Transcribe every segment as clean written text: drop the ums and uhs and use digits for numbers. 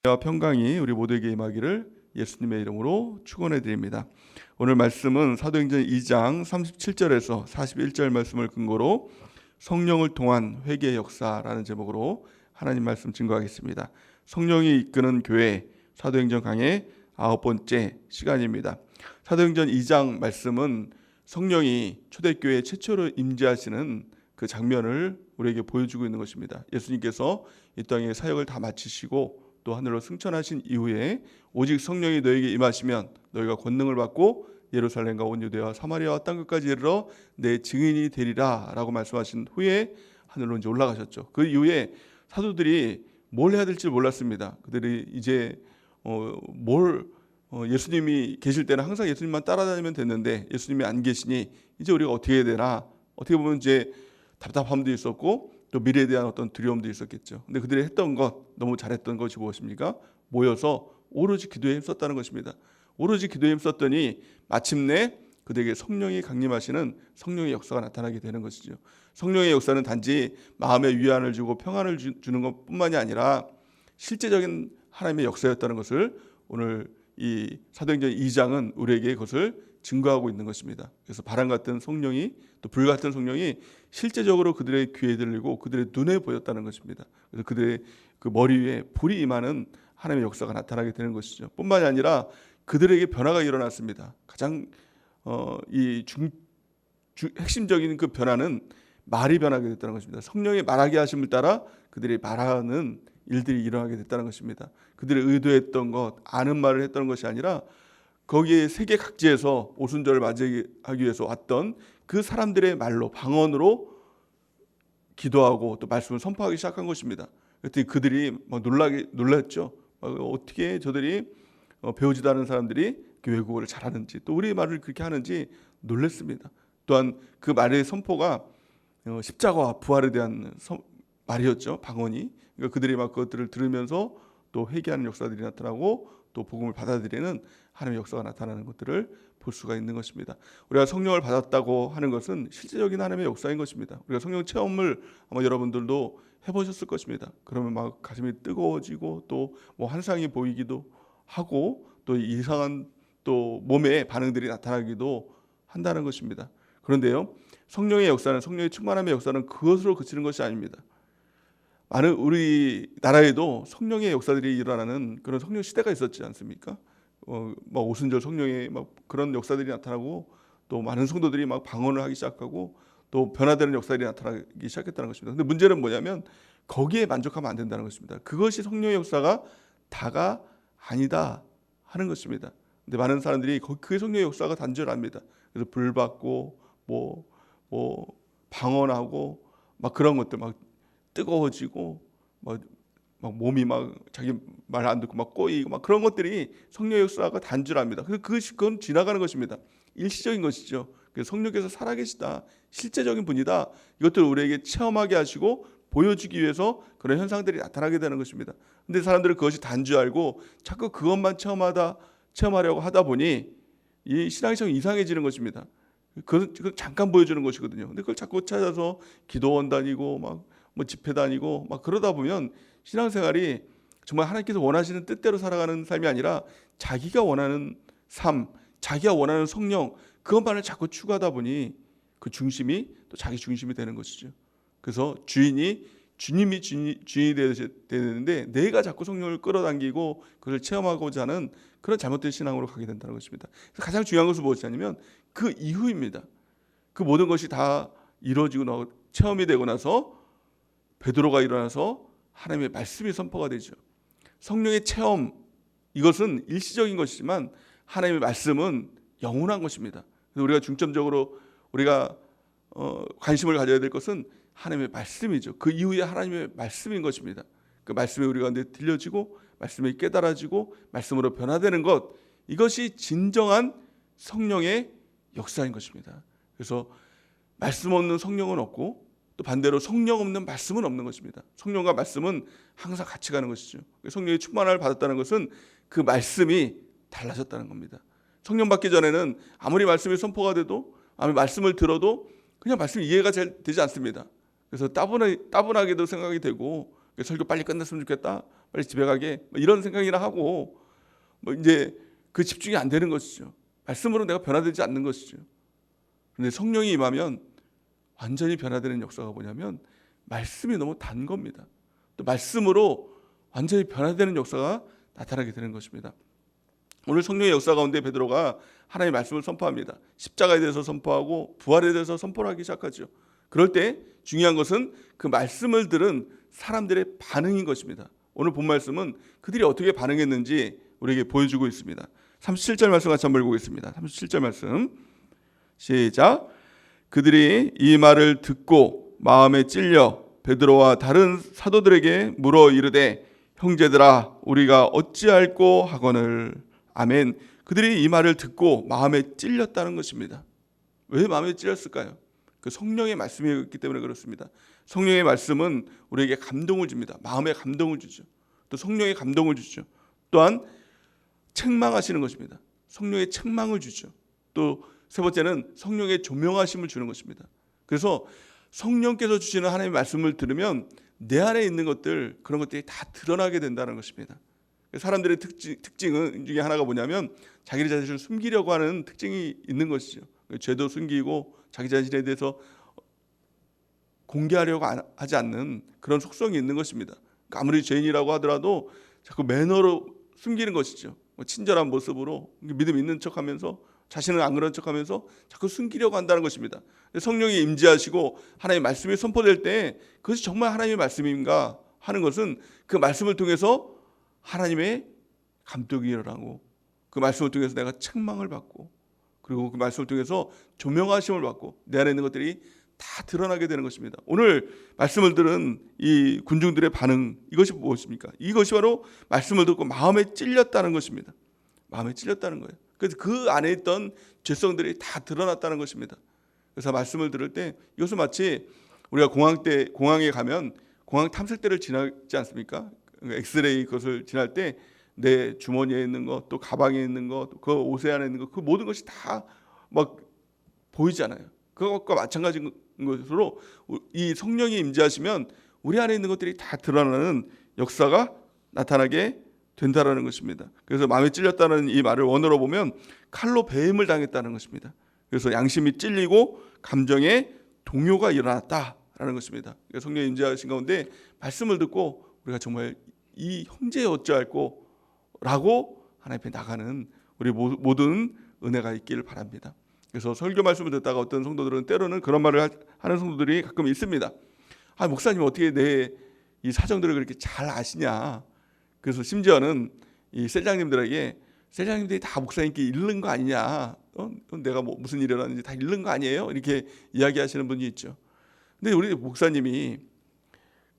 평강이 우리 모두에게 임하기를 예수님의 이름으로 축원해 드립니다. 오늘 말씀은 사도행전 2장 37절에서 41절 말씀을 근거로 성령을 통한 회개의 역사라는 제목으로 하나님 말씀 증거하겠습니다. 성령이 이끄는 교회 사도행전 강의 9번째 시간입니다. 사도행전 2장 말씀은 성령이 초대교회 최초로 임재하시는 그 장면을 우리에게 보여주고 있는 것입니다. 예수님께서 이 땅에 사역을 다 마치시고 또 하늘로 승천하신 이후에 오직 성령이 너에게 임하시면 너희가 권능을 받고 예루살렘과 온 유대와 사마리아와 땅 끝까지 이르러 내 증인이 되리라 라고 말씀하신 후에 하늘로 이제 올라가셨죠. 그 이후에 사도들이 뭘 해야 될지 몰랐습니다. 그들이 이제 예수님이 계실 때는 항상 예수님만 따라다니면 됐는데 예수님이 안 계시니 이제 우리가 어떻게 해야 되나, 어떻게 보면 이제 답답함도 있었고 또 미래에 대한 어떤 두려움도 있었겠죠. 근데 그들이 했던 것, 너무 잘했던 것이 무엇입니까? 모여서 오로지 기도에 힘썼다는 것입니다. 오로지 기도에 힘썼더니 마침내 그들에게 성령이 강림하시는 성령의 역사가 나타나게 되는 것이죠. 성령의 역사는 단지 마음의 위안을 주고 평안을 주는 것뿐만이 아니라 실제적인 하나님의 역사였다는 것을 오늘 이 사도행전 2장은 우리에게 그것을 증거하고 있는 것입니다. 그래서 바람 같은 성령이, 또 불 같은 성령이 실제적으로 그들의 귀에 들리고 그들의 눈에 보였다는 것입니다. 그래서 그들의 그 머리 위에 불이 임하는 하나님의 역사가 나타나게 되는 것이죠. 뿐만이 아니라 그들에게 변화가 일어났습니다. 가장 핵심적인 그 변화는 말이 변하게 됐다는 것입니다. 성령의 말하게 하심을 따라 그들이 말하는 일들이 일어나게 됐다는 것입니다. 그들이 의도했던 것, 아는 말을 했던 것이 아니라 거기에 세계 각지에서 오순절을 맞이하기 위해서 왔던 그 사람들의 말로, 방언으로 기도하고 또 말씀을 선포하기 시작한 것입니다. 그랬더니 그들이 막 놀랐죠. 어떻게 저들이 배우지도 않은 사람들이 외국어를 잘하는지, 또 우리의 말을 그렇게 하는지 놀랐습니다. 또한 그 말의 선포가 십자가와 부활에 대한 말이었죠. 방언이. 그러니까 그들이 막 그것들을 들으면서 또 회개하는 역사들이 나타나고 또 복음을 받아들이는 하나님의 역사가 나타나는 것들을 볼 수가 있는 것입니다. 우리가 성령을 받았다고 하는 것은 실제적인 하나님의 역사인 것입니다. 우리가 성령 체험을 아마 여러분들도 해보셨을 것입니다. 그러면 막 가슴이 뜨거워지고 또 뭐 환상이 보이기도 하고 또 이상한 또 몸의 반응들이 나타나기도 한다는 것입니다. 그런데요, 성령의 역사는, 성령의 충만함의 역사는 그것으로 그치는 것이 아닙니다. 많은 우리나라에도 성령의 역사들이 일어나는 그런 성령 시대가 있었지 않습니까? 막 오순절 성령의 막 그런 역사들이 나타나고 또 많은 성도들이 막 방언을 하기 시작하고 또 변화되는 역사들이 나타나기 시작했다는 것입니다. 근데 문제는 뭐냐면 거기에 만족하면 안 된다는 것입니다. 그것이 성령의 역사가 다가 아니다 하는 것입니다. 근데 많은 사람들이 그 성령의 역사가 단절합니다. 그래서 불 받고 뭐 방언하고 막 그런 것들, 막 뜨거워지고 막 몸이 막 자기 말 안 듣고 막 꼬이고 막 그런 것들이 성령의 역사가 단절합니다. 그건 지나가는 것입니다. 일시적인 것이죠. 성령께서 살아계시다, 실제적인 분이다, 이것들을 우리에게 체험하게 하시고 보여주기 위해서 그런 현상들이 나타나게 되는 것입니다. 근데 사람들은 그것이 단지 알고 자꾸 그것만 체험하려고 하다 보니 이 신앙이 이상해지는 것입니다. 그건 잠깐 보여주는 것이거든요. 근데 그걸 자꾸 찾아서 기도원 다니고 막 뭐 집회 다니고 막 그러다 보면 신앙생활이 정말 하나님께서 원하시는 뜻대로 살아가는 삶이 아니라 자기가 원하는 삶, 자기가 원하는 성령, 그것만을 자꾸 추구하다 보니 그 중심이 또 자기 중심이 되는 것이죠. 그래서 주님이 주인이 되는데 내가 자꾸 성령을 끌어당기고 그걸 체험하고자 하는 그런 잘못된 신앙으로 가게 된다는 것입니다. 그래서 가장 중요한 것은 무엇이냐면 그 이후입니다. 그 모든 것이 다 이루어지고 체험이 되고 나서 베드로가 일어나서 하나님의 말씀이 선포가 되죠. 성령의 체험, 이것은 일시적인 것이지만 하나님의 말씀은 영원한 것입니다. 그래서 우리가 중점적으로 우리가 관심을 가져야 될 것은 하나님의 말씀이죠. 그 이후에 하나님의 말씀인 것입니다. 그 말씀이 우리 가운데 들려지고 말씀이 깨달아지고 말씀으로 변화되는 것, 이것이 진정한 성령의 역사인 것입니다. 그래서 말씀 없는 성령은 없고 또 반대로 성령 없는 말씀은 없는 것입니다. 성령과 말씀은 항상 같이 가는 것이죠. 성령의 충만함을 받았다는 것은 그 말씀이 달라졌다는 겁니다. 성령 받기 전에는 아무리 말씀이 선포가 돼도, 아무리 말씀을 들어도 그냥 말씀이 이해가 잘 되지 않습니다. 그래서 따분하게도 생각이 되고 설교 빨리 끝났으면 좋겠다, 빨리 집에 가게, 이런 생각이나 하고 이제 그 집중이 안 되는 것이죠. 말씀으로 내가 변화되지 않는 것이죠. 그런데 성령이 임하면 완전히 변화되는 역사가 뭐냐면 말씀이 너무 단 겁니다. 또 말씀으로 완전히 변화되는 역사가 나타나게 되는 것입니다. 오늘 성령의 역사 가운데 베드로가 하나님의 말씀을 선포합니다. 십자가에 대해서 선포하고 부활에 대해서 선포를 하기 시작하죠. 그럴 때 중요한 것은 그 말씀을 들은 사람들의 반응인 것입니다. 오늘 본 말씀은 그들이 어떻게 반응했는지 우리에게 보여주고 있습니다. 37절 말씀 같이 한번 읽어보겠습니다. 37절 말씀 시작. 그들이 이 말을 듣고 마음에 찔려 베드로와 다른 사도들에게 물어 이르되 형제들아 우리가 어찌할꼬 하거늘. 아멘. 그들이 이 말을 듣고 마음에 찔렸다는 것입니다. 왜 마음에 찔렸을까요? 그 성령의 말씀이었기 때문에 그렇습니다. 성령의 말씀은 우리에게 감동을 줍니다. 마음에 감동을 주죠. 또 성령의 감동을 주죠. 또한 책망하시는 것입니다. 성령의 책망을 주죠. 또 세 번째는 성령의 조명하심을 주는 것입니다. 그래서 성령께서 주시는 하나님의 말씀을 들으면 내 안에 있는 것들, 그런 것들이 다 드러나게 된다는 것입니다. 사람들의 특징 중에 하나가 뭐냐면 자기 자신을 숨기려고 하는 특징이 있는 것이죠. 죄도 숨기고 자기 자신에 대해서 공개하려고 하지 않는 그런 속성이 있는 것입니다. 아무리 죄인이라고 하더라도 자꾸 매너로 숨기는 것이죠. 친절한 모습으로 믿음 있는 척하면서 자신은 안 그런 척하면서 자꾸 숨기려고 한다는 것입니다. 성령이 임재하시고 하나님의 말씀이 선포될 때 그것이 정말 하나님의 말씀인가 하는 것은 그 말씀을 통해서 하나님의 감동이 일어나고 그 말씀을 통해서 내가 책망을 받고 그리고 그 말씀을 통해서 조명하심을 받고 내 안에 있는 것들이 다 드러나게 되는 것입니다. 오늘 말씀을 들은 이 군중들의 반응, 이것이 무엇입니까? 이것이 바로 말씀을 듣고 마음에 찔렸다는 것입니다. 마음에 찔렸다는 거예요. 그래서 그 안에 있던 죄성들이 다 드러났다는 것입니다. 그래서 말씀을 들을 때 이것은 마치 우리가 공항에 가면 공항 탐색대를 지나지 않습니까? 엑스레이 그것을 지날 때 내 주머니에 있는 것, 또 가방에 있는 것, 그 옷에 안에 있는 것, 그 모든 것이 다 막 보이잖아요. 그것과 마찬가지인 것으로 이 성령이 임재하시면 우리 안에 있는 것들이 다 드러나는 역사가 나타나게 된다라는 것입니다. 그래서 마음에 찔렸다는 이 말을 원어로 보면 칼로 배임을 당했다는 것입니다. 그래서 양심이 찔리고 감정에 동요가 일어났다라는 것입니다. 성령이 임재하신 가운데 말씀을 듣고 우리가 정말 이 형제 어찌할꼬 라고 하나님 앞에 나가는 우리 모든 은혜가 있기를 바랍니다. 그래서 설교 말씀을 듣다가 어떤 성도들은 때로는 그런 말을 하는 성도들이 가끔 있습니다. 아, 목사님 어떻게 내 이 사정들을 그렇게 잘 아시냐. 그래서 심지어는 이 셀장님들에게 셀장님들이 다 목사님께 읽는 거 아니냐. 내가 뭐 무슨 일이 일어났는지 다 읽는 거 아니에요? 이렇게 이야기하시는 분이 있죠. 근데 우리 목사님이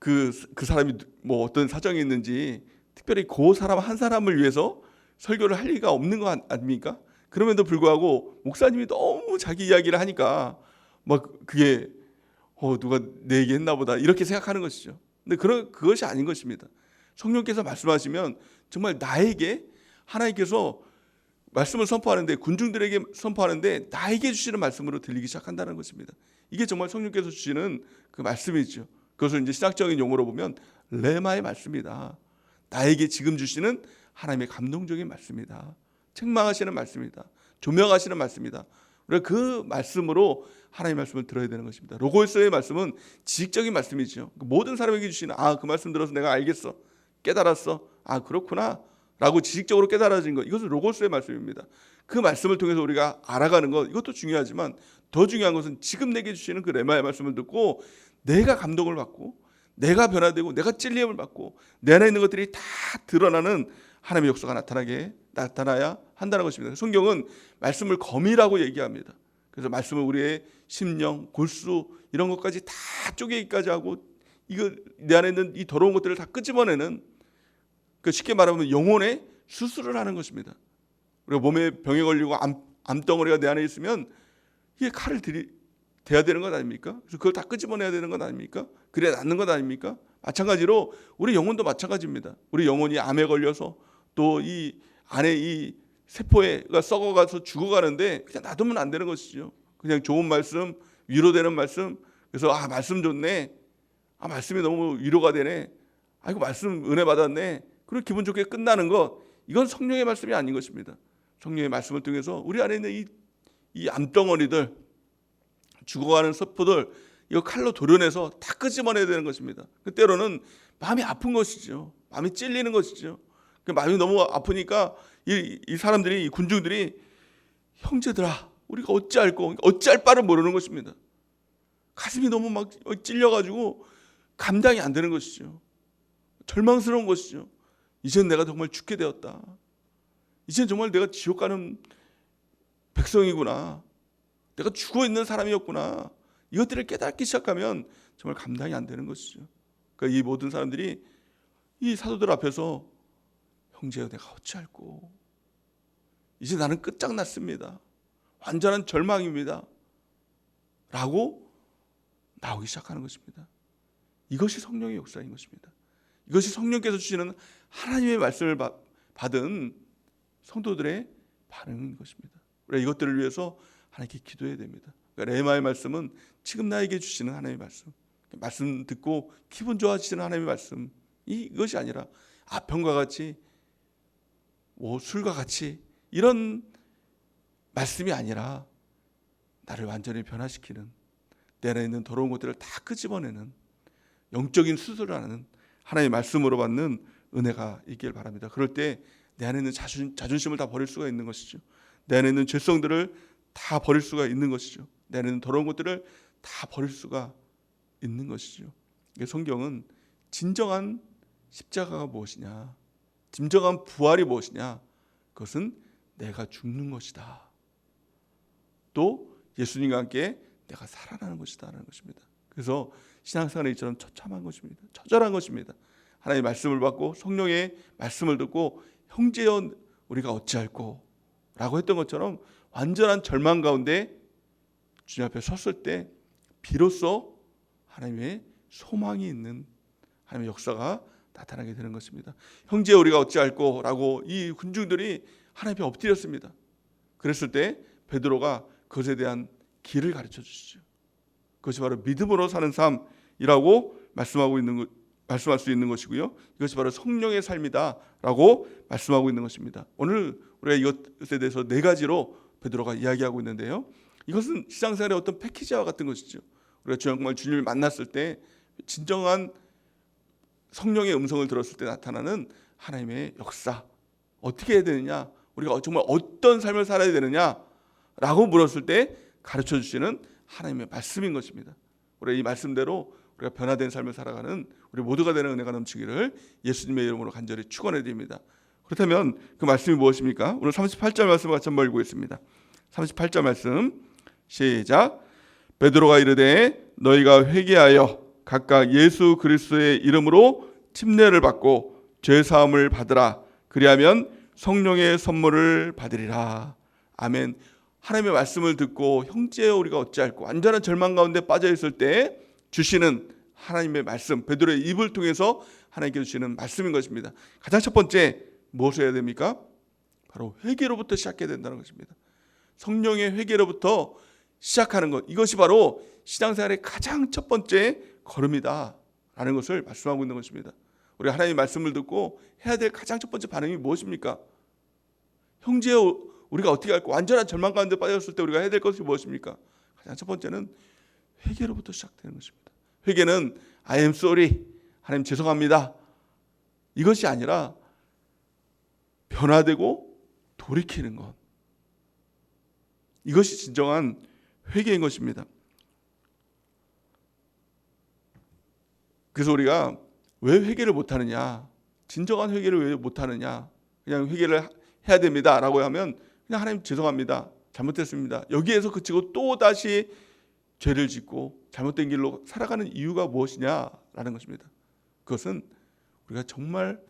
그 사람이 뭐 어떤 사정이 있는지 특별히 그 사람 한 사람을 위해서 설교를 할 리가 없는 거 아닙니까? 그럼에도 불구하고 목사님이 너무 자기 이야기를 하니까 막 그게 누가 내 얘기 했나 보다 이렇게 생각하는 것이죠. 근데 그것이 아닌 것입니다. 성령께서 말씀하시면 정말 나에게 하나님께서 말씀을 선포하는데 군중들에게 선포하는데 나에게 주시는 말씀으로 들리기 시작한다는 것입니다. 이게 정말 성령께서 주시는 그 말씀이죠. 그것을 이제 신학적인 용어로 보면 레마의 말씀이다. 나에게 지금 주시는 하나님의 감동적인 말씀이다. 책망하시는 말씀이다. 조명하시는 말씀이다. 우리가 그 말씀으로 하나님의 말씀을 들어야 되는 것입니다. 로고스의 말씀은 지식적인 말씀이죠. 모든 사람에게 주시는 그 말씀 들어서 내가 알겠어. 깨달았어. 그렇구나. 라고 지식적으로 깨달아진 것. 이것은 로고스의 말씀입니다. 그 말씀을 통해서 우리가 알아가는 것 이것도 중요하지만 더 중요한 것은 지금 내게 주시는 그 레마의 말씀을 듣고 내가 감동을 받고 내가 변화되고 내가 찔림을 받고 내 안에 있는 것들이 다 드러나는 하나님의 역사가 나타나야 한다는 것입니다. 성경은 말씀을 검이라고 얘기합니다. 그래서 말씀을 우리의 심령, 골수 이런 것까지 다 쪼개기까지 하고 이거 내 안에 있는 이 더러운 것들을 다 끄집어내는 쉽게 말하면 영혼의 수술을 하는 것입니다. 우리가 몸에 병에 걸리고 암덩어리가 내 안에 있으면 이게 칼을 대야 되는 것 아닙니까? 그래서 그걸 다 끄집어내야 되는 것 아닙니까? 그래야 낫는 것 아닙니까? 마찬가지로 우리 영혼도 마찬가지입니다. 우리 영혼이 암에 걸려서 또 이 안에 이 세포가 썩어가서 죽어가는데 그냥 놔두면 안 되는 것이죠. 그냥 좋은 말씀, 위로되는 말씀. 그래서 말씀 좋네. 말씀이 너무 위로가 되네. 아이고 말씀 은혜 받았네, 그리고 기분 좋게 끝나는 것, 이건 성령의 말씀이 아닌 것입니다. 성령의 말씀을 통해서 우리 안에 있는 이 암덩어리들, 죽어가는 서포들, 이거 칼로 도려내서 다 끄집어내야 되는 것입니다. 때로는 마음이 아픈 것이죠. 마음이 찔리는 것이죠. 마음이 너무 아프니까 이 사람들이, 이 군중들이 형제들아 우리가 어찌할꼬, 어찌할 바를 모르는 것입니다. 가슴이 너무 막 찔려가지고 감당이 안 되는 것이죠. 절망스러운 것이죠. 이젠 내가 정말 죽게 되었다. 이젠 정말 내가 지옥 가는 백성이구나. 내가 죽어 있는 사람이었구나. 이것들을 깨닫기 시작하면 정말 감당이 안 되는 것이죠. 그러니까 이 모든 사람들이 이 사도들 앞에서 형제여 내가 어찌할꼬, 이제 나는 끝장났습니다, 완전한 절망입니다 라고 나오기 시작하는 것입니다. 이것이 성령의 역사인 것입니다. 이것이 성령께서 주시는 하나님의 말씀을 받은 성도들의 반응인 것입니다. 우리가 이것들을 위해서 하나님께 기도해야 됩니다. 그러니까 레마의 말씀은 지금 나에게 주시는 하나님의 말씀 듣고 기분 좋아지시는 하나님의 말씀, 이것이 아니라 아편과 같이 술과 같이 이런 말씀이 아니라 나를 완전히 변화시키는, 내 안에 있는 더러운 것들을 다 끄집어내는 영적인 수술을 하는 하나님의 말씀으로 받는 은혜가 있길 바랍니다. 그럴 때 내 안에 있는 자존심을 다 버릴 수가 있는 것이죠. 내 안에 있는 죄성들을 다 버릴 수가 있는 것이죠. 내 안에 있는 더러운 것들을 다 버릴 수가 있는 것이죠. 성경은 진정한 십자가가 무엇이냐, 진정한 부활이 무엇이냐, 그것은 내가 죽는 것이다, 또 예수님과 함께 내가 살아나는 것이다 라는 것입니다. 그래서 신앙생활이 이처럼 처참한 것입니다. 처절한 것입니다. 하나님의 말씀을 받고 성령의 말씀을 듣고 형제여 우리가 어찌할꼬 라고 했던 것처럼 완전한 절망 가운데 주님 앞에 섰을 때 비로소 하나님의 소망이 있는 하나님의 역사가 나타나게 되는 것입니다. 형제 우리가 어찌할꼬 라고 이 군중들이 하나님 앞에 엎드렸습니다. 그랬을 때 베드로가 그것에 대한 길을 가르쳐 주시죠. 그것이 바로 믿음으로 사는 삶이라고 말씀할 수 있는 것이고요. 이것이 바로 성령의 삶이다라고 말씀하고 있는 것입니다. 오늘 우리가 이것에 대해서 4가지로 베드로가 이야기하고 있는데요. 이것은 신앙생활의 어떤 패키지와 같은 것이죠. 우리가 정말 주님을 만났을 때 진정한 성령의 음성을 들었을 때 나타나는 하나님의 역사, 어떻게 해야 되느냐, 우리가 정말 어떤 삶을 살아야 되느냐라고 물었을 때 가르쳐 주시는 하나님의 말씀인 것입니다. 우리가 이 말씀대로 우리가 변화된 삶을 살아가는 우리 모두가 되는 은혜가 넘치기를 예수님의 이름으로 간절히 축원해 드립니다. 그렇다면 그 말씀이 무엇입니까? 오늘 38절 말씀을 같이 한번 읽겠습니다. 38절 말씀 시작. 베드로가 이르되 너희가 회개하여 각각 예수 그리스도의 이름으로 침례를 받고 죄 사함을 받으라. 그리하면 성령의 선물을 받으리라. 아멘. 하나님의 말씀을 듣고 형제여 우리가 어찌할꼬, 완전한 절망 가운데 빠져 있을 때 주시는 하나님의 말씀, 베드로의 입을 통해서 하나님께 주시는 말씀인 것입니다. 가장 첫 번째 무엇을 해야 됩니까? 바로 회개로부터 시작해야 된다는 것입니다. 성령의 회개로부터 시작하는 것, 이것이 바로 신앙생활의 가장 첫 번째 걸음이다라는 것을 말씀하고 있는 것입니다. 우리가 하나님의 말씀을 듣고 해야 될 가장 첫 번째 반응이 무엇입니까? 형제여 우리가 어떻게 할까? 완전한 절망 가운데 빠졌을 때 우리가 해야 될 것이 무엇입니까? 가장 첫 번째는 회개로부터 시작되는 것입니다. 회개는 I am sorry, 하나님 죄송합니다, 이것이 아니라 변화되고 돌이키는 것, 이것이 진정한 회개인 것입니다. 그래서 우리가 왜 회개를 못하느냐, 진정한 회개를 왜 못하느냐, 그냥 회개를 해야 됩니다 라고 하면 그냥 하나님 죄송합니다, 잘못했습니다, 여기에서 그치고 또 다시 죄를 짓고 잘못된 길로 살아가는 이유가 무엇이냐라는 것입니다. 그것은 우리가 정말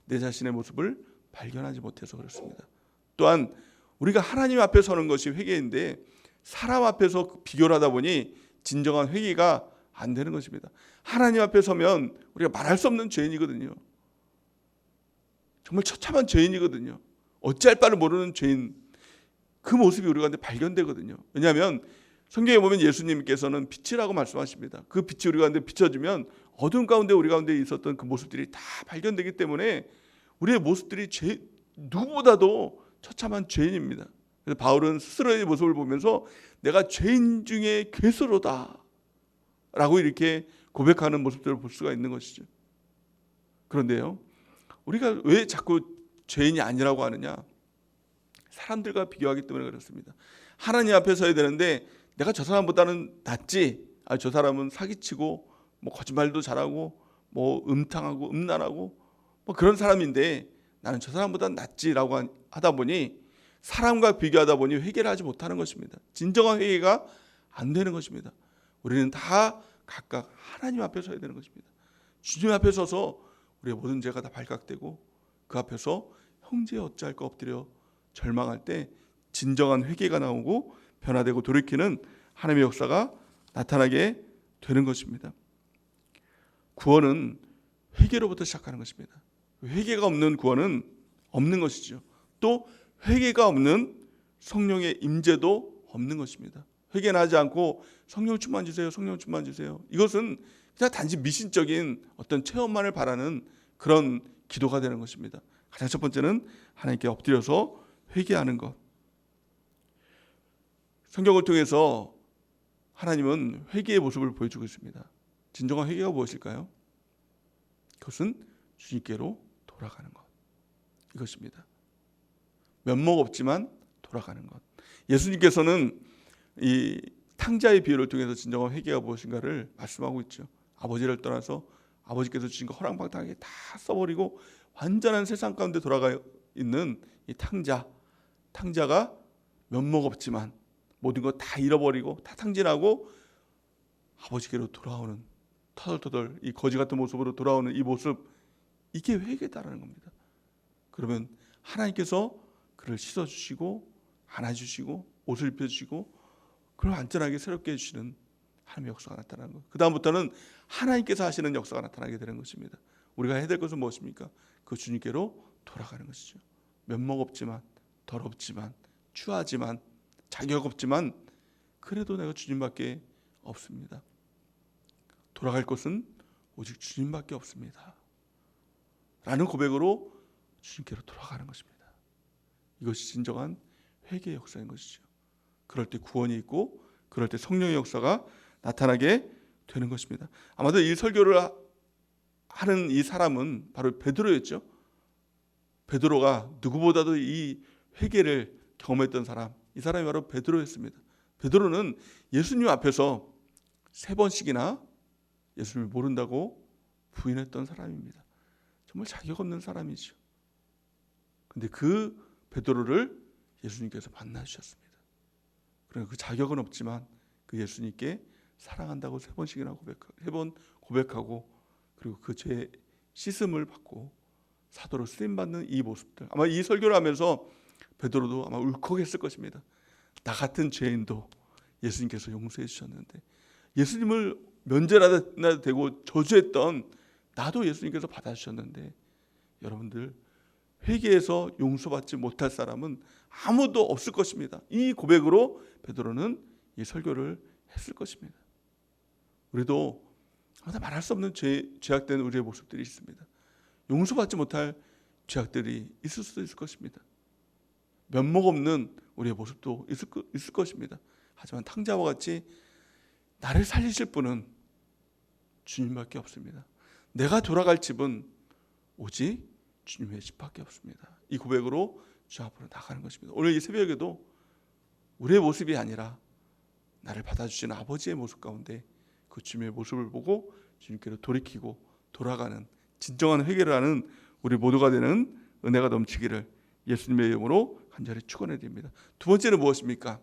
내 자신의 모습을 발견하지 못해서 그렇습니다. 또한 우리가 하나님 앞에 서는 것이 회개인데 사람 앞에서 비교를 하다 보니 진정한 회개가 안 되는 것입니다. 하나님 앞에 서면 우리가 말할 수 없는 죄인이거든요. 정말 처참한 죄인이거든요. 어찌할 바를 모르는 죄인, 그 모습이 우리 가운데 발견되거든요. 왜냐하면 성경에 보면 예수님께서는 빛이라고 말씀하십니다. 그 빛이 우리 가운데 비춰지면 어두운 가운데 우리 가운데 있었던 그 모습들이 다 발견되기 때문에 우리의 모습들이 누구보다도 처참한 죄인입니다. 그래서 바울은 스스로의 모습을 보면서 내가 죄인 중에 괴수로다 라고 이렇게 고백하는 모습들을 볼 수가 있는 것이죠. 그런데요, 우리가 왜 자꾸 죄인이 아니라고 하느냐? 사람들과 비교하기 때문에 그렇습니다. 하나님 앞에 서야 되는데 내가 저 사람보다는 낫지. 저 사람은 사기치고 뭐 거짓말도 잘하고 뭐 음탕하고 음란하고 뭐 그런 사람인데 나는 저 사람보다는 낫지라고 하다 보니 사람과 비교하다 보니 회개를 하지 못하는 것입니다. 진정한 회개가 안 되는 것입니다. 우리는 다 각각 하나님 앞에 서야 되는 것입니다. 주님 앞에 서서 우리의 모든 죄가 다 발각되고 그 앞에서 형제 어찌할 까 엎드려 절망할 때 진정한 회개가 나오고 변화되고 돌이키는 하나님의 역사가 나타나게 되는 것입니다. 구원은 회개로부터 시작하는 것입니다. 회개가 없는 구원은 없는 것이죠. 또 회개가 없는 성령의 임재도 없는 것입니다. 회개는 하지 않고 성령 충만 주세요, 성령 충만 주세요. 이것은 그냥 단지 미신적인 어떤 체험만을 바라는 그런 기도가 되는 것입니다. 가장 첫 번째는 하나님께 엎드려서 회개하는 것. 성경을 통해서 하나님은 회개의 모습을 보여주고 있습니다. 진정한 회개가 무엇일까요? 그것은 주님께로 돌아가는 것. 이것입니다. 면목 없지만 돌아가는 것. 예수님께서는 이 탕자의 비유를 통해서 진정한 회개가 무엇인가를 말씀하고 있죠. 아버지를 떠나서 아버지께서 주신 거 허랑방탕하게 다 써버리고 완전한 세상 가운데 돌아가 있는 이 탕자가 면목 없지만 모든 것 다 잃어버리고 다 탕진하고 아버지께로 돌아오는 터덜터덜 이 거지 같은 모습으로 돌아오는 이 모습, 이게 회개다라는 겁니다. 그러면 하나님께서 그를 씻어주시고 안아주시고 옷을 입혀주시고 그걸 안전하게 새롭게 해주시는 하나님의 역사가 나타나는 것. 그 다음부터는 하나님께서 하시는 역사가 나타나게 되는 것입니다. 우리가 해야 될 것은 무엇입니까? 그 주님께로 돌아가는 것이죠. 면목 없지만 더럽지만 추하지만 자격 없지만 그래도 내가 주님밖에 없습니다. 돌아갈 곳은 오직 주님밖에 없습니다. 라는 고백으로 주님께로 돌아가는 것입니다. 이것이 진정한 회개의 역사인 것이죠. 그럴 때 구원이 있고 그럴 때 성령의 역사가 나타나게 되는 것입니다. 아마도 이 설교를 하는 이 사람은 바로 베드로였죠. 베드로가 누구보다도 이 회개를 경험했던 사람, 이 사람이 바로 베드로였습니다. 베드로는 예수님 앞에서 3번씩이나 예수님을 모른다고 부인했던 사람입니다. 정말 자격 없는 사람이죠. 그런데 그 베드로를 예수님께서 만나주셨습니다. 그러니까 그 자격은 없지만 그 예수님께 사랑한다고 3번씩이나 고백하고 그리고 그 죄 씻음을 받고 사도로 쓰임받는 이 모습들, 아마 이 설교를 하면서 베드로도 아마 울컥했을 것입니다. 나 같은 죄인도 예수님께서 용서해 주셨는데, 예수님을 면죄나 되고 저주했던 나도 예수님께서 받아주셨는데, 여러분들 회개해서 용서받지 못할 사람은 아무도 없을 것입니다. 이 고백으로 베드로는 이 설교를 했을 것입니다. 우리도 말할 수 없는 죄악된 우리의 모습들이 있습니다. 용서받지 못할 죄악들이 있을 수도 있을 것입니다. 면목 없는 우리의 모습도 있을 것입니다. 하지만 탕자와 같이 나를 살리실 분은 주님밖에 없습니다. 내가 돌아갈 집은 오직 주님의 집밖에 없습니다. 이 고백으로 주 앞으로 나가는 것입니다. 오늘 이 새벽에도 우리의 모습이 아니라 나를 받아주시는 아버지의 모습 가운데 그 주님의 모습을 보고 주님께로 돌이키고 돌아가는 진정한 회개를 하는 우리 모두가 되는 은혜가 넘치기를 예수님의 이름으로 간절히 축원해 드립니다. 두 번째는 무엇입니까?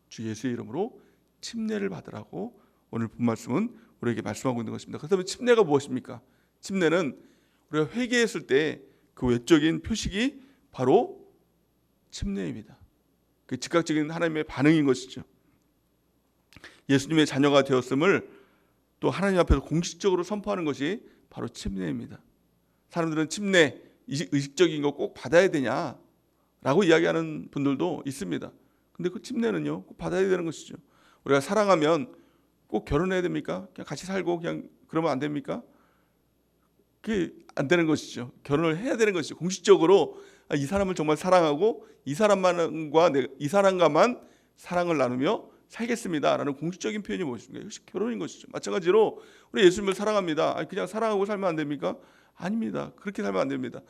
주 예수의 이름으로 침례를 받으라고 오늘 본 말씀은 우리에게 말씀하고 있는 것입니다. 그렇다면 침례가 무엇입니까? 침례는 우리가 회개했을 때 그 외적인 표식이 바로 침례입니다. 그 즉각적인 하나님의 반응인 것이죠. 예수님의 자녀가 되었음을 또 하나님 앞에서 공식적으로 선포하는 것이 바로 침례입니다. 사람들은 침례, 의식적인 거 꼭 받아야 되냐라고 이야기하는 분들도 있습니다. 근데 그 침례는요, 꼭 받아야 되는 것이죠. 우리가 사랑하면 꼭 결혼해야 됩니까? 그냥 같이 살고 그냥 그러면 안 됩니까? 그게 안 되는 것이죠. 결혼을 해야 되는 것이죠. 공식적으로 이 사람을 정말 사랑하고 이 사람과만 사랑을 나누며 살겠습니다라는 공식적인 표현이 무엇입니까? 역시 결혼인 것이죠. 마찬가지로 우리 예수님을 사랑합니다. 그냥 사랑하고 살면 안 됩니까? 아닙니다. 그렇게 살면 안 됩니다.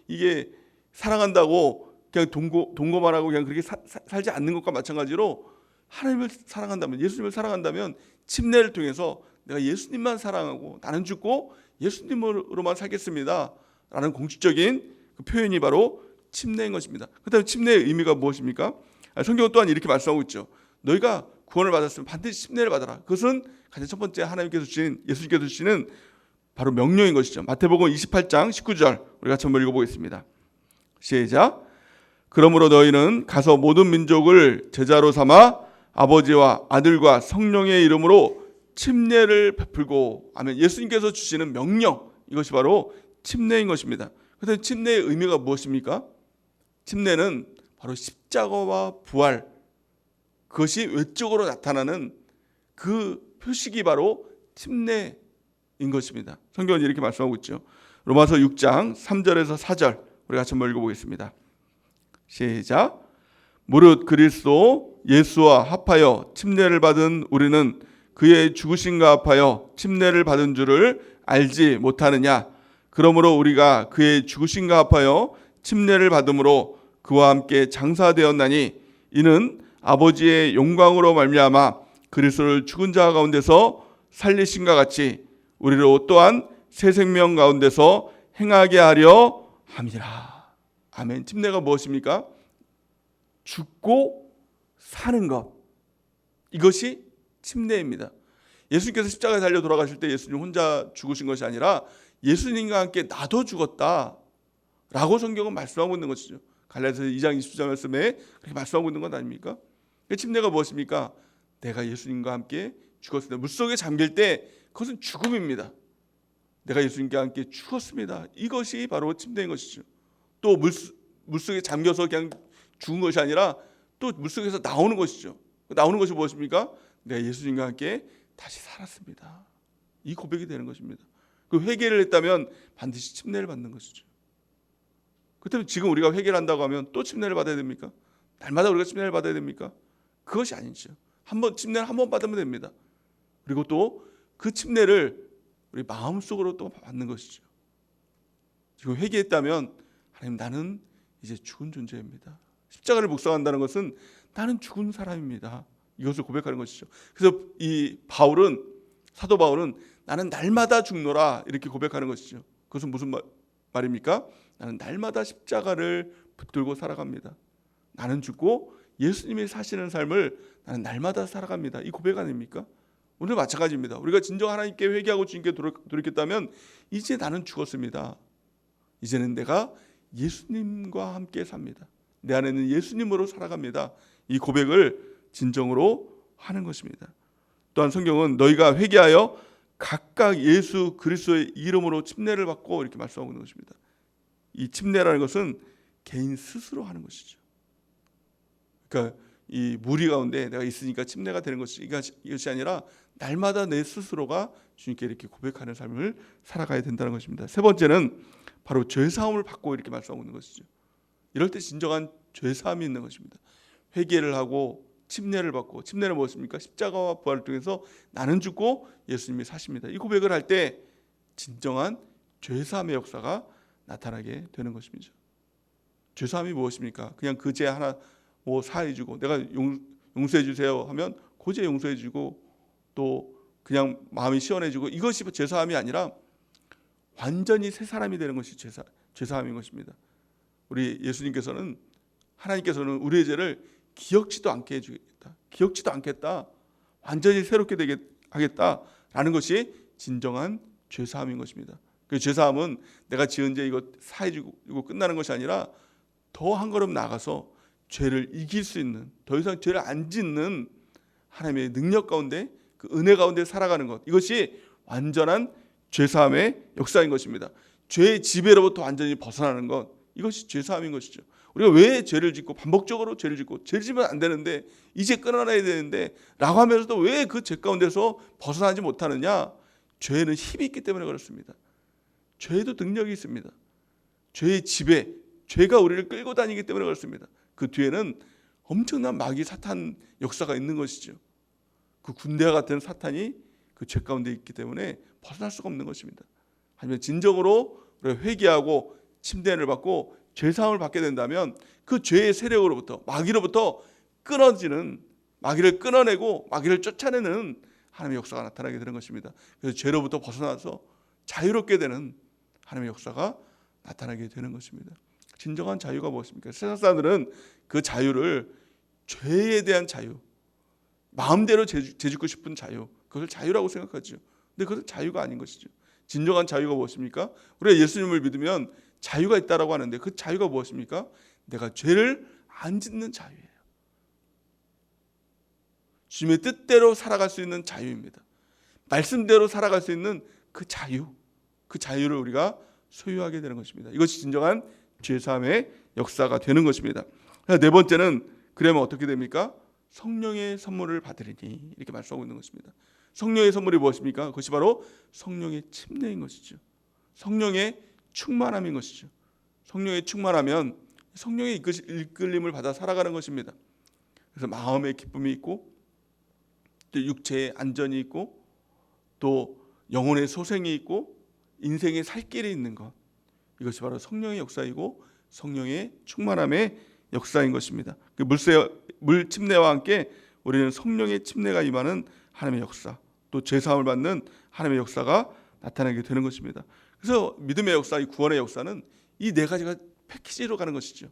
이게 사랑한다고 그냥 동거만 하고 그냥 그렇게 살지 않는 것과 마찬가지로 하나님을 사랑한다면, 예수님을 사랑한다면 침례를 통해서 내가 예수님만 사랑하고 나는 죽고 예수님으로만 살겠습니다 라는 공식적인 그 표현이 바로 침례인 것입니다. 그렇다면 침례의 의미가 무엇입니까? 성경은 또한 이렇게 말씀하고 있죠. 너희가 구원을 받았으면 반드시 침례를 받아라. 그것은 가장 첫 번째 예수님께서 주시는 바로 명령인 것이죠. 마태복음 28장 19절 우리 같이 한번 읽어보겠습니다. 시작. 그러므로 너희는 가서 모든 민족을 제자로 삼아 아버지와 아들과 성령의 이름으로 침례를 베풀고, 아멘. 예수님께서 주시는 명령, 이것이 바로 침례인 것입니다. 그래서 침례의 의미가 무엇입니까? 침례는 바로 십자가와 부활, 그것이 외적으로 나타나는 그 표식이 바로 침례인 것입니다. 성경은 이렇게 말씀하고 있죠. 로마서 6장 3절에서 4절 우리 같이 한번 읽어보겠습니다. 시작. 무릇 그리스도 예수와 합하여 침례를 받은 우리는 그의 죽으심과 합하여 침례를 받은 줄을 알지 못하느냐. 그러므로 우리가 그의 죽으심과 합하여 침례를 받음으로 그와 함께 장사되었나니 이는 아버지의 영광으로 말미암아 그리스도를 죽은 자 가운데서 살리신과 같이 우리로 또한 새 생명 가운데서 행하게 하려 함이라. 아멘. 침례가 무엇입니까? 죽고 사는 것, 이것이 침례입니다. 예수님께서 십자가에 달려 돌아가실 때 예수님 혼자 죽으신 것이 아니라 예수님과 함께 나도 죽었다 라고 성경은 말씀하고 있는 것이죠. 갈라디아서 2장 20절 말씀에 그렇게 말씀하고 있는 것 아닙니까? 침례가 무엇입니까? 내가 예수님과 함께 죽었습니다. 물속에 잠길 때 그것은 죽음입니다. 내가 예수님과 함께 죽었습니다. 이것이 바로 침례인 것이죠. 또 물속에 잠겨서 그냥 죽은 것이 아니라 또 물속에서 나오는 것이죠. 나오는 것이 무엇입니까? 내가 예수님과 함께 다시 살았습니다. 이 고백이 되는 것입니다. 그 회개를 했다면 반드시 침례를 받는 것이죠. 그렇다면 지금 우리가 회개를 한다고 하면 또 침례를 받아야 됩니까? 날마다 우리가 침례를 받아야 됩니까? 그것이 아니죠. 침례를 한 번 받으면 됩니다. 그리고 또 그 침례를 우리 마음속으로 또 받는 것이죠. 지금 회개했다면 하나님, 나는 이제 죽은 존재입니다. 십자가를 묵상한다는 것은 나는 죽은 사람입니다. 이것을 고백하는 것이죠. 그래서 사도 바울은 나는 날마다 죽노라 이렇게 고백하는 것이죠. 그것은 무슨 말입니까? 나는 날마다 십자가를 붙들고 살아갑니다. 나는 죽고 예수님이 사시는 삶을 나는 날마다 살아갑니다. 이 고백 아닙니까? 오늘 마찬가지입니다. 우리가 진정 하나님께 회개하고 주님께 돌이켰다면 이제 나는 죽었습니다. 이제는 내가 예수님과 함께 삽니다. 내 안에는 예수님으로 살아갑니다. 이 고백을 진정으로 하는 것입니다. 또한 성경은 너희가 회개하여 각각 예수 그리스도의 이름으로 침례를 받고 이렇게 말씀하고 있는 것입니다. 이 침례라는 것은 개인 스스로 하는 것이죠. 그러니까 이 무리 가운데 내가 있으니까 침례가 되는 것이 이것이 아니라 날마다 내 스스로가 주님께 이렇게 고백하는 삶을 살아가야 된다는 것입니다. 세 번째는 바로 죄사함을 받고 이렇게 말씀하고 있는 것이죠. 이럴 때 진정한 죄사함이 있는 것입니다. 회개를 하고 침례를 받고, 침례는 무엇입니까? 십자가와 부활을 통해서 나는 죽고 예수님이 사십니다. 이 고백을 할 때 진정한 죄사함의 역사가 나타나게 되는 것입니다. 죄사함이 무엇입니까? 그냥 그 죄 하나 사해주고 내가 용서해 주세요 하면 그 죄 용서해 주고 또 그냥 마음이 시원해지고, 이것이 죄사함이 아니라 완전히 새 사람이 되는 것이 죄사함인 것입니다. 우리 예수님께서는, 하나님께서는 우리의 죄를 기억지도 않게 해주겠다, 기억지도 않겠다, 완전히 새롭게 되게 하겠다라는 것이 진정한 죄사함인 것입니다. 그 죄사함은 내가 지은 죄 이거 사해주고 끝나는 것이 아니라 더 한 걸음 나아가서 죄를 이길 수 있는, 더 이상 죄를 안 짓는 하나님의 능력 가운데, 그 은혜 가운데 살아가는 것, 이것이 완전한 죄사함의 역사인 것입니다. 죄의 지배로부터 완전히 벗어나는 것, 이것이 죄사함인 것이죠. 우리가 왜 죄를 짓고 반복적으로 죄를 짓고 죄를 지면 안 되는데 이제 끊어내야 되는데 라고 하면서도 왜 그 죄 가운데서 벗어나지 못하느냐? 죄는 힘이 있기 때문에 그렇습니다. 죄도 능력이 있습니다. 죄의 지배, 죄가 우리를 끌고 다니기 때문에 그렇습니다. 그 뒤에는 엄청난 마귀 사탄 역사가 있는 것이죠. 그 군대와 같은 사탄이 그 죄 가운데 있기 때문에 벗어날 수가 없는 것입니다. 하지만 진정으로 우리가 회개하고 침대를 받고 죄사함을 받게 된다면 그 죄의 세력으로부터 마귀로부터 끊어지는, 마귀를 끊어내고 마귀를 쫓아내는 하나님의 역사가 나타나게 되는 것입니다. 그래서 죄로부터 벗어나서 자유롭게 되는 하나님의 역사가 나타나게 되는 것입니다. 진정한 자유가 무엇입니까? 세상 사람들은 그 자유를 죄에 대한 자유, 마음대로 죄 짓고 싶은 자유, 그것을 자유라고 생각하죠. 근데 그것은 자유가 아닌 것이죠. 진정한 자유가 무엇입니까? 우리가 예수님을 믿으면 자유가 있다라고 하는데 그 자유가 무엇입니까? 내가 죄를 안 짓는 자유예요. 주님의 뜻대로 살아갈 수 있는 자유입니다. 말씀대로 살아갈 수 있는 그 자유, 그 자유를 우리가 소유하게 되는 것입니다. 이것이 진정한 죄사함의 역사가 되는 것입니다. 네 번째는 그러면 어떻게 됩니까? 성령의 선물을 받으리니 이렇게 말씀하고 있는 것입니다. 성령의 선물이 무엇입니까? 그것이 바로 성령의 침례인 것이죠. 성령의 충만함인 것이죠. 성령의 충만하면 성령의 이끌림을 받아 살아가는 것입니다. 그래서 마음의 기쁨이 있고 또 육체의 안전이 있고 또 영혼의 소생이 있고 인생의 살 길이 있는 것, 이것이 바로 성령의 역사이고 성령의 충만함의 역사인 것입니다. 그 물 침례와 함께 우리는 성령의 침례가 임하는 하나님의 역사, 또 죄사함을 받는 하나님의 역사가 나타나게 되는 것입니다. 그래서 믿음의 역사, 이 구원의 역사는 이 네 가지가 패키지로 가는 것이죠.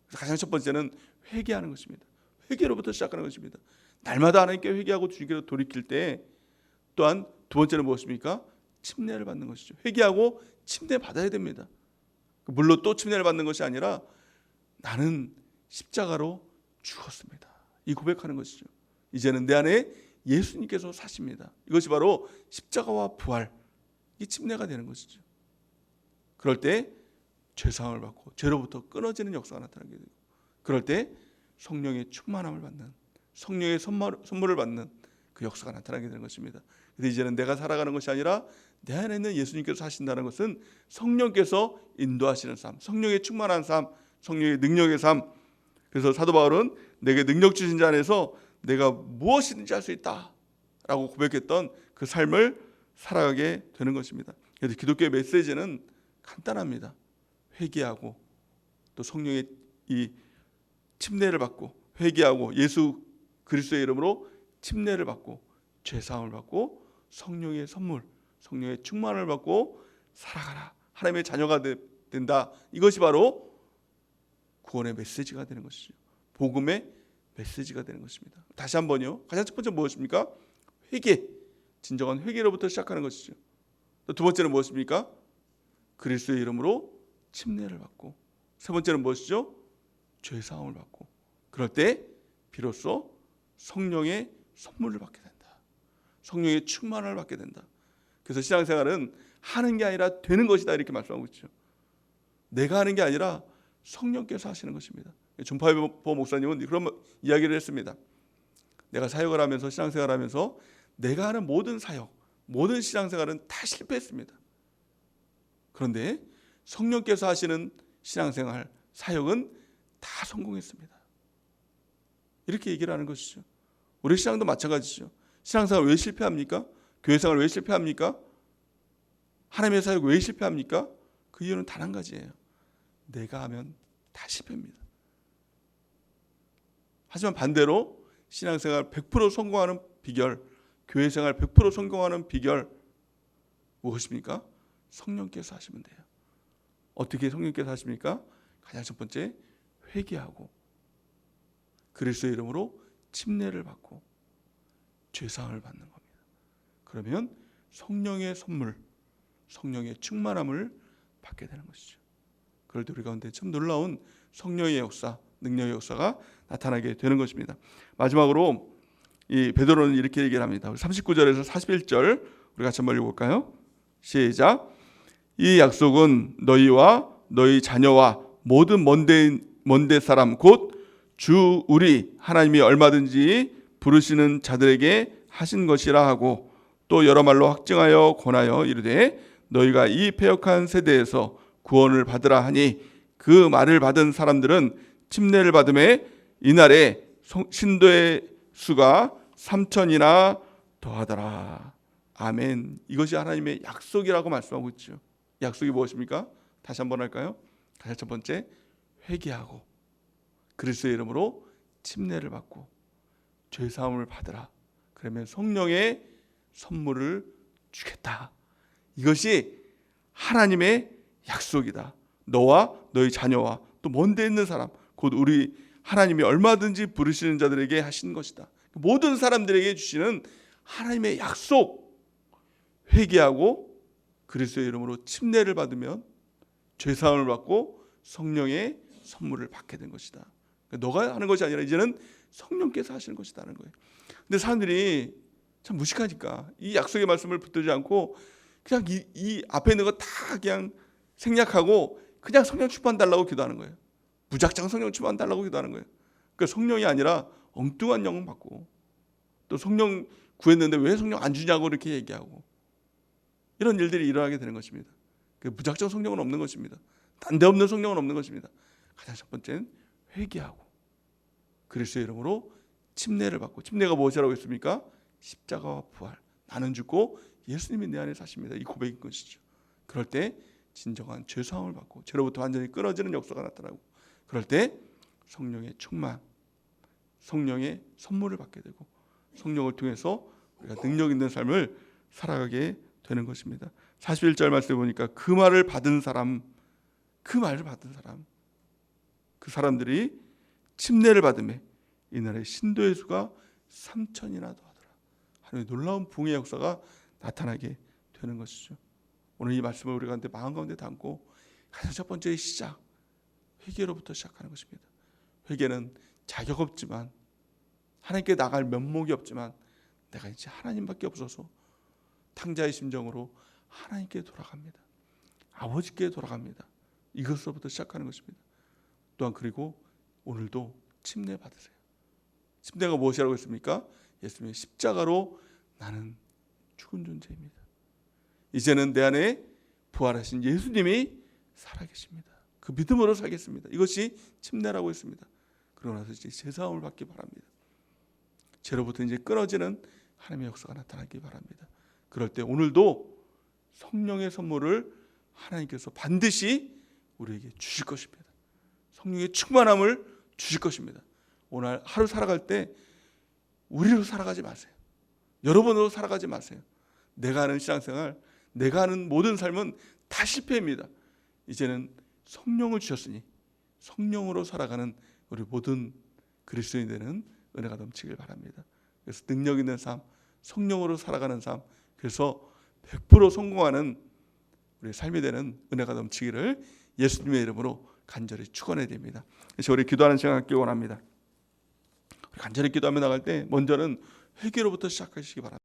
그래서 가장 첫 번째는 회개하는 것입니다. 회개로부터 시작하는 것입니다. 날마다 하나님께 회개하고 주님께로 돌이킬 때, 또한 두 번째는 무엇입니까? 침례를 받는 것이죠. 회개하고 침례 받아야 됩니다. 물론 또 침례를 받는 것이 아니라 나는 십자가로 죽었습니다. 이 고백하는 것이죠. 이제는 내 안에 예수님께서 사십니다. 이것이 바로 십자가와 부활, 이 침례가 되는 것이죠. 그럴 때 죄사함을 받고 죄로부터 끊어지는 역사가 나타나게 되고, 그럴 때 성령의 충만함을 받는, 성령의 선물을 받는 그 역사가 나타나게 되는 것입니다. 그래서 이제는 내가 살아가는 것이 아니라 내 안에 있는 예수님께서 사신다는 것은 성령께서 인도하시는 삶, 성령의 충만한 삶, 성령의 능력의 삶. 그래서 사도 바울은 내게 능력 주신 자 안에서 내가 무엇이든지 할 수 있다라고 고백했던 그 삶을 살아가게 되는 것입니다. 그래서 기독교의 메시지는 간단합니다. 회개하고 또 성령의 이 침례를 받고, 회개하고 예수 그리스도의 이름으로 침례를 받고 죄사함을 받고 성령의 선물, 성령의 충만을 받고 살아가라, 하나님의 자녀가 된다. 이것이 바로 구원의 메시지가 되는 것이죠. 복음의 메시지가 되는 것입니다. 다시 한번요. 가장 첫 번째 무엇입니까? 회개, 진정한 회개로부터 시작하는 것이죠. 또 두 번째는 무엇입니까? 그리스도의 이름으로 침례를 받고, 세 번째는 무엇이죠? 죄사함을 받고, 그럴 때 비로소 성령의 선물을 받게 된다. 성령의 충만을 받게 된다. 그래서 신앙생활은 하는 게 아니라 되는 것이다, 이렇게 말씀하고 있죠. 내가 하는 게 아니라 성령께서 하시는 것입니다. 존파이버 목사님은 그런 이야기를 했습니다. 내가 사역을 하면서, 신앙생활을 하면서 내가 하는 모든 사역, 모든 신앙생활은 다 실패했습니다. 그런데 성령께서 하시는 신앙생활, 사역은 다 성공했습니다. 이렇게 얘기를 하는 것이죠. 우리 신앙도 마찬가지죠. 신앙생활 왜 실패합니까? 교회생활 왜 실패합니까? 하나님의 사역 왜 실패합니까? 그 이유는 단 한 가지예요. 내가 하면 다 실패입니다. 하지만 반대로 신앙생활 100% 성공하는 비결, 교회생활 100% 성공하는 비결 무엇입니까? 성령께서 하시면 돼요. 어떻게 성령께서 하십니까? 가장 첫 번째, 회개하고 그리스도의 이름으로 침례를 받고 죄사함을 받는 겁니다. 그러면 성령의 선물, 성령의 충만함을 받게 되는 것이죠. 그럴 때 우리 가운데 참 놀라운 성령의 역사, 능력의 역사가 나타나게 되는 것입니다. 마지막으로 이 베드로는 이렇게 얘기를 합니다. 39절에서 41절 우리 같이 한번 읽어볼까요? 시작. 이 약속은 너희와 너희 자녀와 모든 먼데 사람 곧 주 우리 하나님이 얼마든지 부르시는 자들에게 하신 것이라 하고 또 여러 말로 확증하여 권하여 이르되 너희가 이 패역한 세대에서 구원을 받으라 하니 그 말을 받은 사람들은 침례를 받음에 이날에 신도의 수가 3,000이나 더하더라. 아멘. 이것이 하나님의 약속이라고 말씀하고 있죠. 약속이 무엇입니까? 다시 한번 할까요? 다시 첫 번째, 회개하고 그리스도의 이름으로 침례를 받고 죄 사함을 받으라. 그러면 성령의 선물을 주겠다. 이것이 하나님의 약속이다. 너와 너희 자녀와 또 먼데 있는 사람 곧 우리 하나님이 얼마든지 부르시는 자들에게 하신 것이다. 모든 사람들에게 주시는 하나님의 약속. 회개하고 그리스도의 이름으로 침례를 받으면 죄 사함을 받고 성령의 선물을 받게 된 것이다. 너가 하는 것이 아니라 이제는 성령께서 하시는 것이다는 거예요. 근데 사람들이 참 무식하니까 이 약속의 말씀을 붙들지 않고 그냥 이 앞에 있는 거 다 그냥 생략하고 그냥 성령 충만 달라고 기도하는 거예요. 무작정 성령 충만 달라고 기도하는 거예요. 그러니까 성령이 아니라 엉뚱한 영을 받고 또 성령 구했는데 왜 성령 안 주냐고 이렇게 얘기하고 이런 일들이 일어나게 되는 것입니다. 무작정 성령은 없는 것입니다. 난데없는 성령은 없는 것입니다. 가장 첫 번째는 회개하고 그리스도의 이름으로 침례를 받고 침례가 무엇이라고 했습니까? 십자가와 부활. 나는 죽고 예수님이 내 안에 사십니다. 이 고백인 것이죠. 그럴 때 진정한 죄사함을 받고 죄로부터 완전히 끊어지는 역사가 나타나고 그럴 때 성령의 충만, 성령의 선물을 받게 되고 성령을 통해서 우리가 능력 있는 삶을 살아가게 되는 것입니다. 41절 말씀에 보니까 그 말을 받은 사람 그 사람들이 침례를 받음에 이날에 신도의 수가 3,000이나 더하더라. 하나님의 놀라운 부흥의 역사가 나타나게 되는 것이죠. 오늘 이 말씀을 우리 가운데 마음 가운데 담고 가장 첫 번째 시작 회개로부터 시작하는 것입니다. 회개는 자격 없지만 하나님께 나갈 면목이 없지만 내가 이제 하나님밖에 없어서 탕자의 심정으로 하나님께 돌아갑니다. 아버지께 돌아갑니다. 이것으로부터 시작하는 것입니다. 또한 그리고 오늘도 침례 받으세요. 침례가 무엇이라고 했습니까? 예수님의 십자가로 나는 죽은 존재입니다. 이제는 내 안에 부활하신 예수님이 살아계십니다. 그 믿음으로 살겠습니다. 이것이 침례라고 했습니다. 그러고 나서 이제 제사함을 받기 바랍니다. 죄로부터 이제 끊어지는 하나님의 역사가 나타나기 바랍니다. 그럴 때 오늘도 성령의 선물을 하나님께서 반드시 우리에게 주실 것입니다. 성령의 충만함을 주실 것입니다. 오늘 하루 살아갈 때 우리로 살아가지 마세요. 여러분으로 살아가지 마세요. 내가 하는 신앙생활, 내가 하는 모든 삶은 다 실패입니다. 이제는 성령을 주셨으니 성령으로 살아가는 우리 모든 그리스도인이 되는 은혜가 넘치길 바랍니다. 그래서 능력 있는 삶, 성령으로 살아가는 삶, 그래서 100% 성공하는 우리 삶이 되는 은혜가 넘치기를 예수님의 이름으로 간절히 축원해야 됩니다. 그래서 우리 기도하는 시간 갖기 원합니다. 간절히 기도하며 나갈 때 먼저는 회개로부터 시작하시기 바랍니다.